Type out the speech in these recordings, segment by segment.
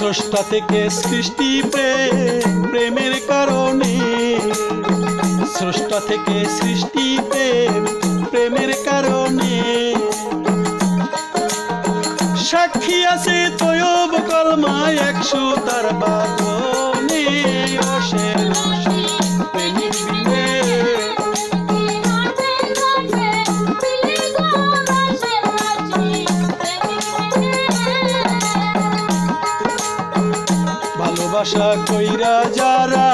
স্রষ্টা থেকে সৃষ্টি প্রেমের কারণে, স্রষ্টা থেকে সৃষ্টি প্রেমের কারণে। সাক্ষী আছে তয়ব কলমায় 100 তার বাদনে, অসে প্রেমিক বিনে ভালোবাসা কইরা যারা,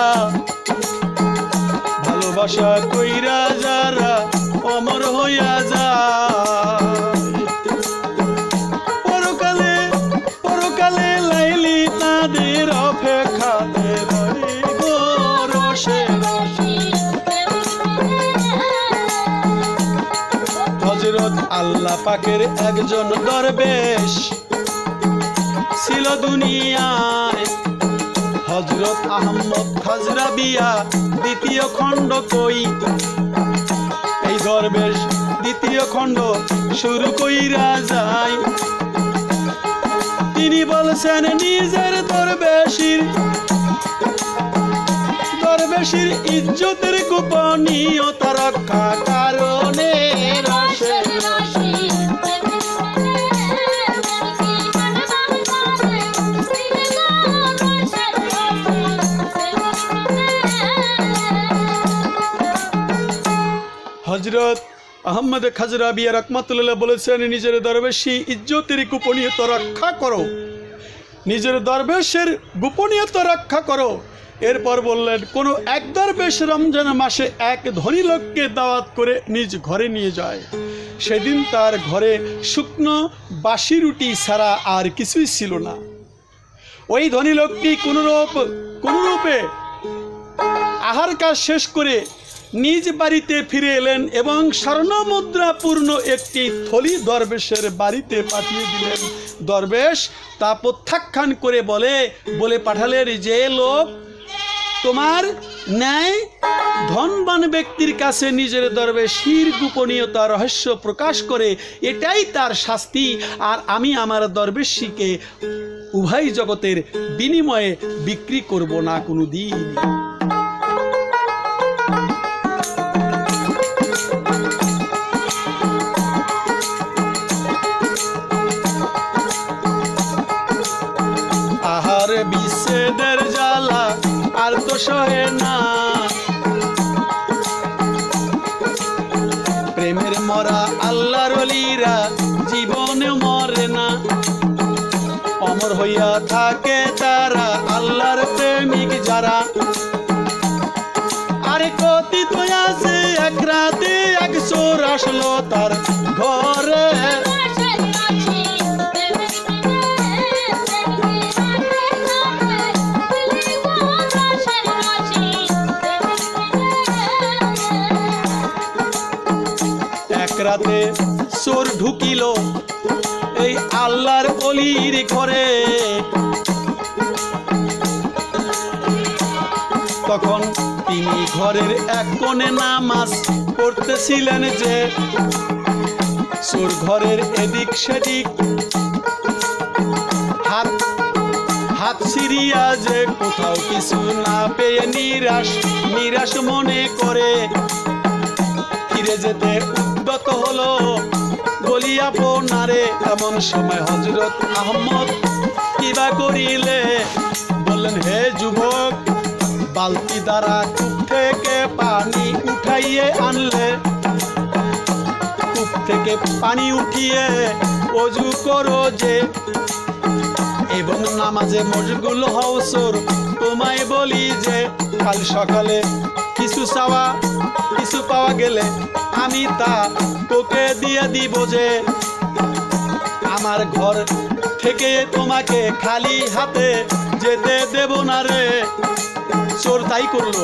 ভালোবাসা কইরা যারা অমর হইয়া যায়, পরকালে পরকালে লাইলি তাদের অপেক্ষাতে রই গো রসে। হযরত আল্লাহ পাকের একজন দরবেশ ছিল দুনিয়ায়, হযরত আহমদ খাজরাবিয়া দ্বিতীয় খণ্ড কই। এই দরবেশ দ্বিতীয় খণ্ড শুরু কইরা যায়। তিনি বলছেন নিজের দরবেশির ইজ্জতের গোপনীয়তা রক্ষা কারণে রসে হযরত আহমদ খাজরাবিয়া রাহমাতুল্লাহ বলেছেন, নিজের দরবেশি ইজ্জতের গোপনীয়তা রক্ষা করো, নিজের দরবেশের গোপনীয়তা রক্ষা করো। এরপর বললেন, কোনো এক দরবেশ রমজান মাসে এক ধনী লোককে দাওয়াত করে নিজ ঘরে নিয়ে যায়। সেদিন তার ঘরে শুকনো বাসি রুটি ছাড়া আর কিছুই ছিল না। ওই ধনী লোকটি কোনরূপে আহার কাজ শেষ করে নিজ বাড়িতে ফিরে এলেন এবং স্বর্ণমুদ্রাপূর্ণ একটি থলি দরবেশের বাড়িতে পাঠিয়ে দিলেন। দরবেশ তা প্রত্যাখ্যান করে বলে পাঠালেন, যে লোক তোমার ন্যায় ধনবান ব্যক্তির কাছে নিজের দরবেশির গোপনীয়তা রহস্য প্রকাশ করে, এটাই তার শাস্তি। আর আমি আমার দরবেশিকে উভয় জগতের বিনিময়ে বিক্রি করব না কোনো দিন। আহার বিচ্ছেদের জ্বালা আর তো সহে না, প্রেমের মরা আল্লাহর ওলিরা জীবনে মরে না, অমর হইয়া থাকে তারা আল্লাহর প্রেমিক যারা। আরে কথিত আছে এক রাতে এক চোর আসলো তার ঘরে, রাতে চোর ঢুকিল এই আল্লাহর ওলির ঘরে। তখন তিনি ঘরের এক কোণে নামাজ পড়তেছিলেন, যে চোর ঘরের এদিক সেদিক হাত ছিড়িয়া যে কোথাও কিছু না পেয়ে নিরাশ মনে করে ফিরে যেতে উদ্যত হলো বলিয়া পোনারে। এমন সময় হযরত আহমদ কিবা করিলে বললেন, হে যুবক, বালতি দ্বারা কূপ থেকে পানি উঠাইয়ে আনলে, কূপ থেকে পানি উঠিয়ে ওযু করো যে, এবং নামাজে মশগুল হও চোর। তোমায় বলি যে কাল সকালে কিছু পাওয়া গেলে আমি তা তোকে দিয়ে দিব, যে আমার ঘর থেকে তোমাকে খালি হাতে যেতে দেব না রে। চোর তাই করলো,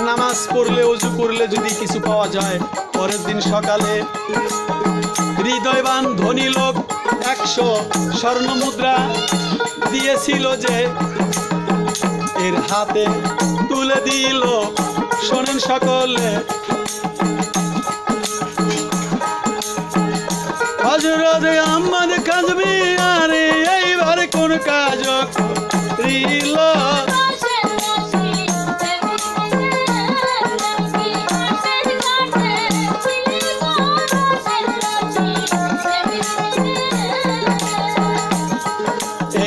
নামাজ পড়লে ওযু করলে যদি কিছু পাওয়া যায়। পরের দিন সকালে হৃদয়বান ধনী লোক 100 স্বর্ণ মুদ্রা দিয়েছিল, যে এর হাতে তুলে দিল। শোনেন সকলে, হযরত আহমদ খাজরাবি আরে এইবার কোন কাজ দিল।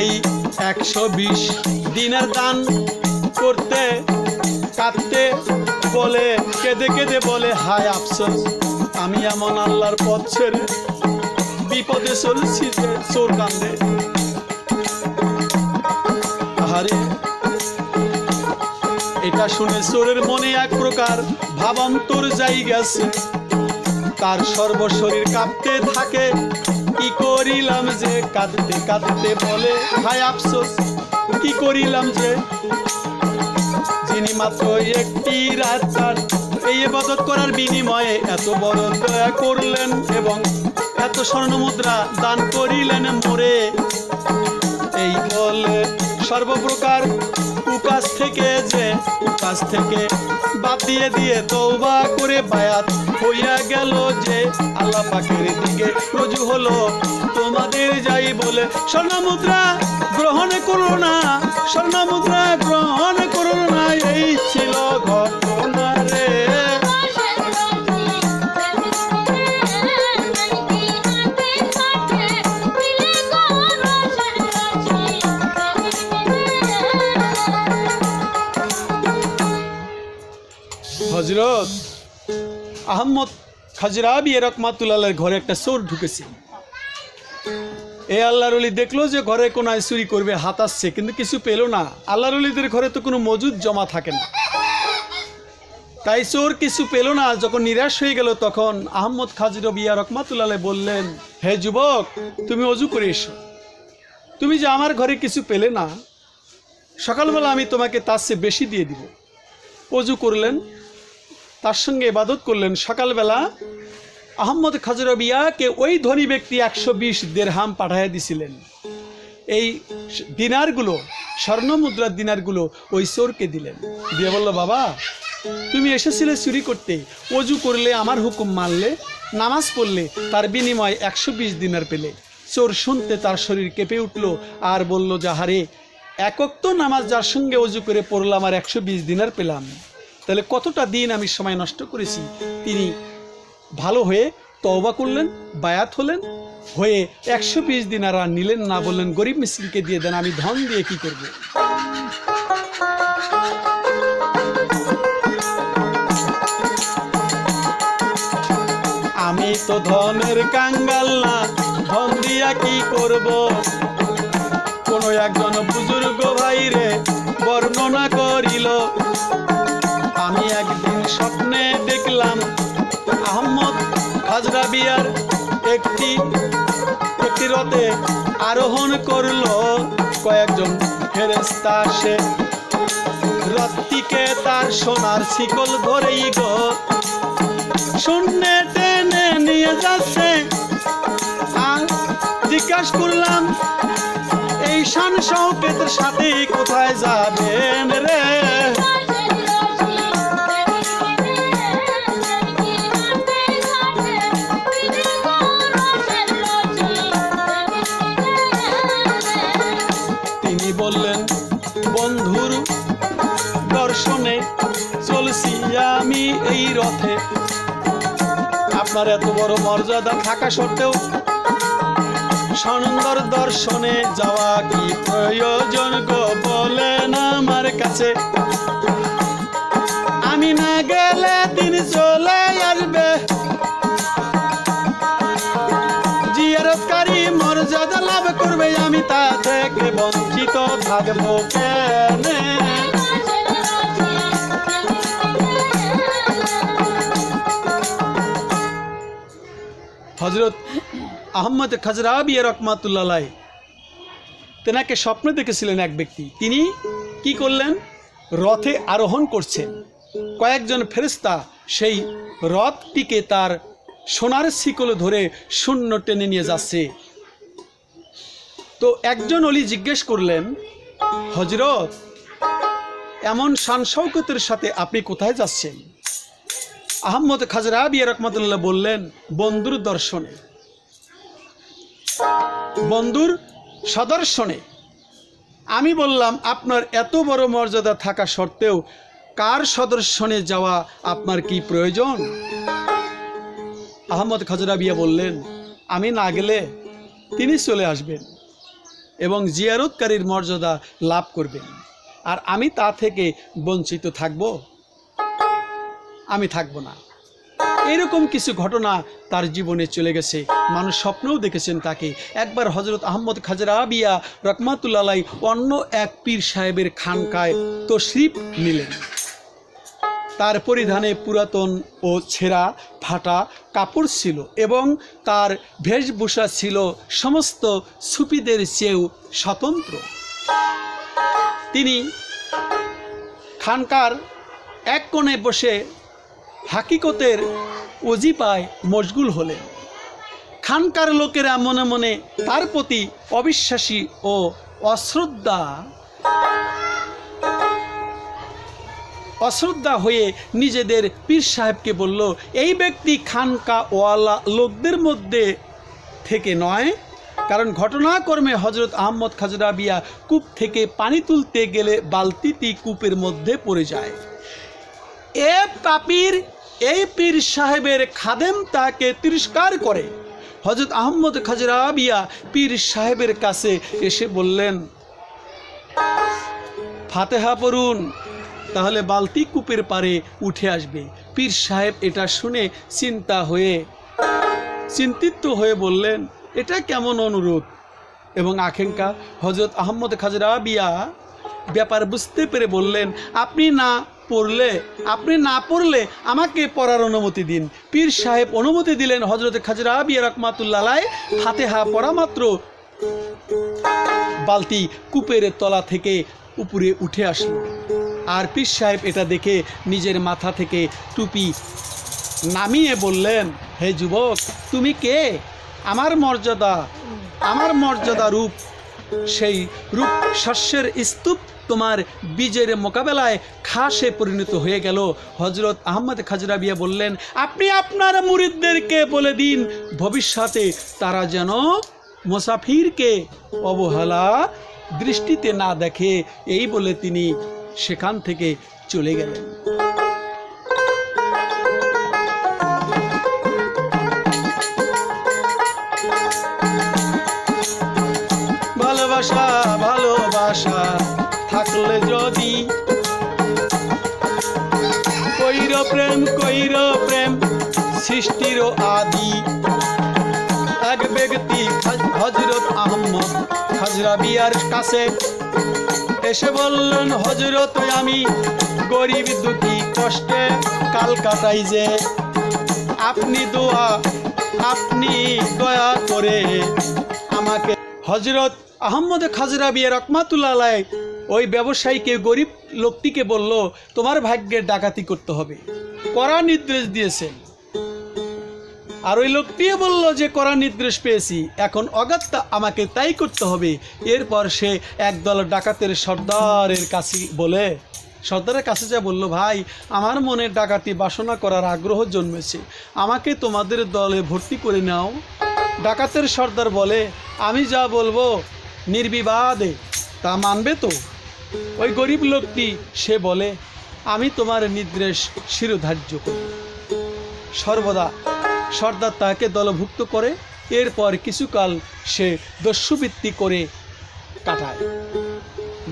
এই 120 দিনার দান করতে কাঁদতে বলে, কেঁদে কেঁদে বলে, হায় আফসোস, আমি এমন আল্লাহর পথ ছেড়ে বিপদে চলেছি যে। চোর কান্দে। আরে এটা শুনে চোরের মনে এক প্রকার ভাবান্তর যাই গেছে, তার সর্বশরীর কাঁপতে থাকে। কি করিলাম যে, কাঁদতে কাঁদতে বলে, হায় আফসোস, কি করিলাম যে, যিনি মাত্র একটি রাত তার এই ইবাদত করার বিনিময়ে এত বড় দয়া করলেন এবং এত স্বর্ণমুদ্রা দান করিলেন মোরে। এই বলে সর্বপ্রকার কুকাজ থেকে বাদ দিয়ে তওবা করে বায়াত হইয়া গেল যে আল্লাহ পাকের দিকে রুজু হলো। তোমাদের যাই বলে স্বর্ণমুদ্রা গ্রহণ করো না, স্বর্ণমুদ্রা গ্রহণ করো না, এই ছিল ঘটনা রে। হযরত আহমদ খাজরাবি রাহমাতুল্লাহর ঘরে একটা চোর ঢুকেছে। এই আল্লাহর ওলি দেখলো যে ঘরে কোনায় চুরি করবে, হাত আসছে, কিন্তু কিছু পেল না। আল্লাহর ওলিদের ঘরে তো কোনো মজুদ জমা থাকে না, তাই চোর কিছু পেল না। যখন নিরাশ হয়ে গেল তখন আহমদ খাজরাবি রাহমাতুল্লাহ বললেন, হে যুবক, তুমি অজু করে এসো। তুমি যে আমার ঘরে কিছু পেলে না, সকালবেলা আমি তোমাকে তার চেয়ে বেশি দিয়ে দিব। অজু করলেন, তার সঙ্গে ইবাদত করলেন। সকালবেলা আহমদ খাজরাবিয়াকে ওই ধনী ব্যক্তি 120 দিরহাম পাঠাইয়া দিছিলেন। এই দিনারগুলো, স্বর্ণমুদ্রার দিনারগুলো ওই চোরকে দিলেন। দিয়ে বলল, বাবা, তুমি এসেছিলে চুরি করতে, অজু করলে, আমার হুকুম মানলে, নামাজ পড়লে, তার বিনিময়ে 120 দিনার পেলে। চোর শুনতে তার শরীর কেঁপে উঠল আর বলল, যাহারে এক ওয়াক্ত নামাজ যার সঙ্গে অজু করে পড়লাম আর 120 দিনার পেলাম, তাহলে কতটা দিন আমি সময় নষ্ট করেছি। তিনি ভালো হয়ে তওবা করলেন, বায়াত হলেন, হয়ে 120 দিনার আর নিলেন না, বললেন গরিব মিসকিনকে দিয়ে দেন, আমি ধন দিয়ে কি করব। আমি তো ধনের কাঙ্গাল না, ধন দিয়া কি করব। কোন একজন বুজুর্গ ভাইরে বর্ণনা করিল, আমি একদিন স্বপ্নে দেখলাম আহমদ খাজরাবিয়ার একটি রথে আরোহণ করলো কয়েকজন ফেরেশতা। সে রথটিকে তার সোনার শিকল ধরেই গো শূন্যে টেনে নিয়ে যাচ্ছে। আর জিজ্ঞাসা করলাম, এই শান শৌকতের সাথে কোথায় যাবেন রে? তিনি বললেন, বন্ধুর দর্শনে চলছি আমি এই রথে। আপনার এত বড় মর্যাদা থাকা সত্ত্বেও সুন্দর দর্শনে যাওয়া কি প্রয়োজন গো বলেন আমার কাছে। আমি না গেলে দিন চলে আসবে, জিয়ারতকারী মর্যাদা লাভ করবে, আমি তা থেকে বঞ্চিত থাকবো কেন? হযরত আহমদ খাজরাবি রাহমাতুল্লাহ তেনাকে স্বপ্নে দেখেছিলেন এক ব্যক্তি। তিনি কি করলেন? রথে আরোহণ করছেন, কয়েকজন ফেরেশতা সেই রথটিকে তার সোনার শিকল ধরে শূন্য টেনে নিয়ে যাচ্ছে। তো একজন ওলি জিজ্ঞেস করলেন, হযরত, এমন শান শৌকতের সাথে আপনি কোথায় যাচ্ছেন? আহমদ খাজরাবি রাহমাতুল্লাহ বললেন, বন্ধুর দর্শনে, বন্ধুর সদর্শনে আমি বললাম, আপনার এত বড় মর্যাদা থাকা সত্ত্বেও কার সদর্শনে যাওয়া আপনার কি প্রয়োজন? আহমদ খাজরাবিয়া বললেন, আমি না গেলে তিনি চলে আসবেন এবং জিয়ারতকারীর মর্যাদা লাভ করবেন, আর আমি তা থেকে বঞ্চিত থাকব? আমি থাকব না। এরকম কিছু ঘটনা তার জীবনে চলে গেছে। মানুষ স্বপ্নেও দেখেছেন তাকে। একবার হজরত আহমদ খাজরাবিয়া রহমাতুল্লাহ আলাইহি অন্য এক পীর সাহেবের খানকায় তশরিফ নিলেন। তার পরিধানে পুরাতন ও ছেঁড়া ফাটা কাপড় ছিল এবং তার বেশভূষা ছিল সমস্ত সুফিদের চেয়েও স্বতন্ত্র। তিনি খানকার এক কোণে বসে হাকিকতের ওজিফায় মশগুল হলেন। খানকার লোকেরা মনে মনে তার প্রতি অবিশ্বাসী ও অশ্রদ্ধা হয়ে নিজেদের পীর সাহেবকে বলল, এই ব্যক্তি খানকা ওয়ালা লোকদের মধ্যে থেকে নয়। কারণ ঘটনাক্রমে হজরত আহমদ খাজরাবিয়া কূপ থেকে পানি তুলতে গেলে বালতিটি কূপের মধ্যে পড়ে যায়। এই পীর সাহেবের খাদেম তাকে তিরস্কার করে। হজরত আহমদ খাজরাবিয়া পীর সাহেবের কাছে এসে বললেন, ফাতেহা পড়ুন, তাহলে বালতি কূপের পারে উঠে আসবে। পীর সাহেব এটা শুনে চিন্তিত হয়ে বললেন, এটা কেমন অনুরোধ এবং আকাঙ্ক্ষা? হজরত আহমদ খাজরাবিয়া ব্যাপার বুঝতে পেরে বললেন, আপনি না পড়লে আমাকে পড়ার অনুমতি দিন। পীর সাহেব অনুমতি দিলেন। হজরত খাজরাবিয়া রহমাতুল্লাহ আলাইহি ফাতেহা পড়া মাত্র বালতি কূপের তলা থেকে উপরে উঠে আসলো। আর পীর সাহেব এটা দেখে নিজের মাথা থেকে টুপি নামিয়ে বললেন, হে যুবক, তুমি কে? আমার মর্যাদা রূপ, সেই রূপ শস্যের স্তূপ তোমার বীজের মোকাবেলায় খাসে পরিণত হয়ে গেল। হজরত আহমদ খাজরাবিয়া বললেন, আপনি আপনার মুরিদদেরকে বলে দিন ভবিষ্যতে তারা যেন মুসাফিরকে অবহেলা দৃষ্টিতে না দেখে। এই বলে তিনি সেখান থেকে চলে গেলেন। ভালোবাসা থাকলে যদি কইর প্রেম সৃষ্টির আদি। এক ব্যক্তি হযরত আহমদ খাজরাবিয়ার কাছে এসে বললেন, হযরত, আমি গরিব দুঃখী কষ্টে কাল কাটাই যে, আপনি দয়া করে আমাকে। হযরত আহমদ খাজরাবিয়া রহমাতুল্লাহ আলাইহি ওই ব্যবসায়ীকে, গরিব লোকটিকে বলল, তোমার ভাগ্যের ডাকাতি করতে হবে, কড়া নির্দেশ দিয়েছেন। আর ওই লোকটিও বলল যে কড়া নির্দেশ পেয়েছি, এখন অগত্যা আমাকে তাই করতে হবে। এরপর সে একদল ডাকাতের সর্দারের কাছে যা বলল, ভাই, আমার মনে ডাকাতি বাসনা করার আগ্রহ জন্মেছে, আমাকে তোমাদের দলে ভর্তি করে নাও। ডাকাতের সর্দার বলে, আমি যা বলবো নির্বিবাদে তা মানবে তো? ওই গরিব লোকটি সে বলে, আমি তোমার নির্দেশ শিরোধার্য করি। সর্বদা সর্দার তাকে দলভুক্ত করে। এরপর কিছুকাল সে দস্যুবৃত্তি করে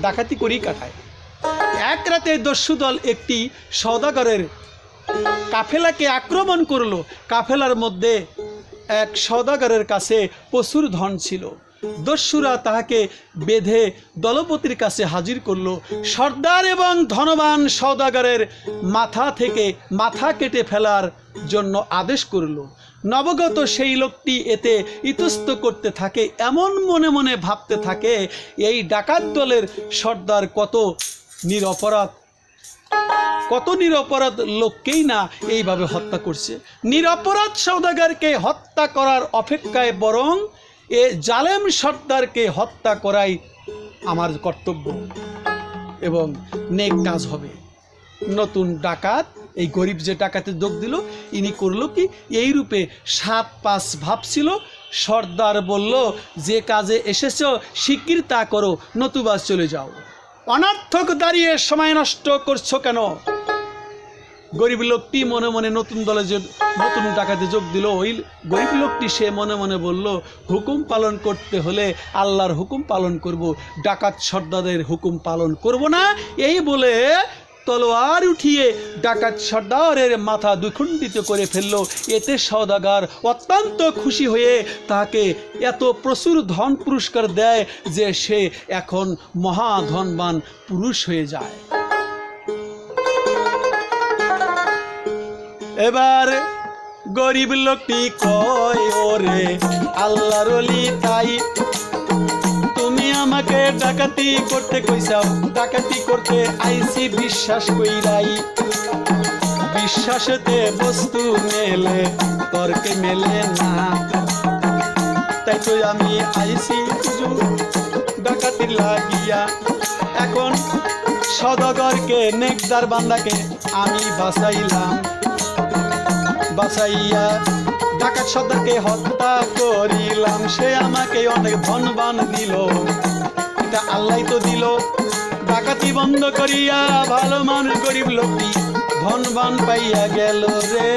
ডাকাতি করেই কাটায়। এক রাতে দস্যু দল একটি সওদাগরের কাফেলাকে আক্রমণ করল। কাফেলার মধ্যে এক সওদাগরের কাছে প্রচুর ধন ছিল। দস্যুরা তাহাকে বেঁধে দলপতির কাছে হাজির করল। সর্দার এবং ধনবান সওদাগরের মাথা কেটে ফেলার জন্য আদেশ করল। নবগত সেই লোকটি এতে ইতস্ত করতে থাকে, এমন মনে মনে ভাবতে থাকে, এই ডাকাত দলের সর্দার কত নিরপরাধ লোককেই না এইভাবে হত্যা করছে। নিরপরাধ সওদাগরকে হত্যা করার অপেক্ষায় বরং এ জালেম সর্দারকে হত্যা করাই আমার কর্তব্য এবং নেক কাজ হবে। নতুন ডাকাত, এই গরিব যে ডাকাতে যোগ দিল, ইনি করলো কি, এই রূপে 7-5 ভাবছিল। সর্দার বলল, যে কাজে এসেছো শিগগির তা করো, নতুবা চলে যাও। অনর্থক দাঁড়িয়ে সময় নষ্ট করছো কেন? গরিব লোকটি মনে মনে নতুন দলে যে নতুন ডাকাতে যোগ দিল, ওই গরিব লোকটি সে মনে মনে বলল, হুকুম পালন করতে হলে আল্লাহর হুকুম পালন করব, ডাকাত সর্দারের হুকুম পালন করব না। এই বলে তলোয়ার উঠিয়ে ডাকাত সর্দারের মাথা দুখণ্ডিত করে ফেলল। এতে সওদাগর অত্যন্ত খুশি হয়ে তাকে এত প্রচুর ধন পুরস্কার দেয় যে সে এখন মহাধনবান পুরুষ হয়ে যায়। এবার গরিব লোকটি কয়, ওরে আল্লাহর ওলি তাই তুমি আমাকে ডাকাতি করতে কইছাও, ডাকাতি করতে আইছি বিশ্বাস কইরাই, বিশ্বাসেতে বস্তু মেলে তর্কে মেলে না, তাই তো আমি আইছি ডাকাতি লাগিয়া। এখন সওদাগরকে নেকদার বান্দাকে আমি বাঁচাইলাম, বাঁচাইয়া ডাকাত সর্দারকে হত্যা করিলাম, সে আমাকে অনেক ধনবান দিল, এটা আল্লাহ তো দিল। ডাকাতি বন্ধ করিয়া ভালো মানুষ গরিব লোকটি ধনবান পাইয়া গেল রে।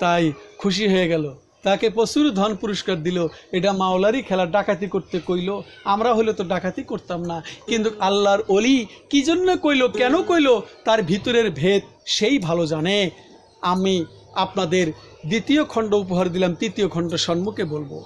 তাই খুশি হয়ে গেল, তাকে প্রচুর ধন পুরস্কার দিল। এটা মাওলারই খেলা, ডাকাতি করতে কইল, আমরা হলে তো ডাকাতি করতাম না। কিন্তু আল্লাহর ওলি কি জন্য কইল, কেন কইল, তার ভিতরের ভেদ সেই ভালো জানে। আমি আপনাদের দ্বিতীয় খণ্ড উপহার দিলাম, তৃতীয় খণ্ড সম্মুখে বলবো।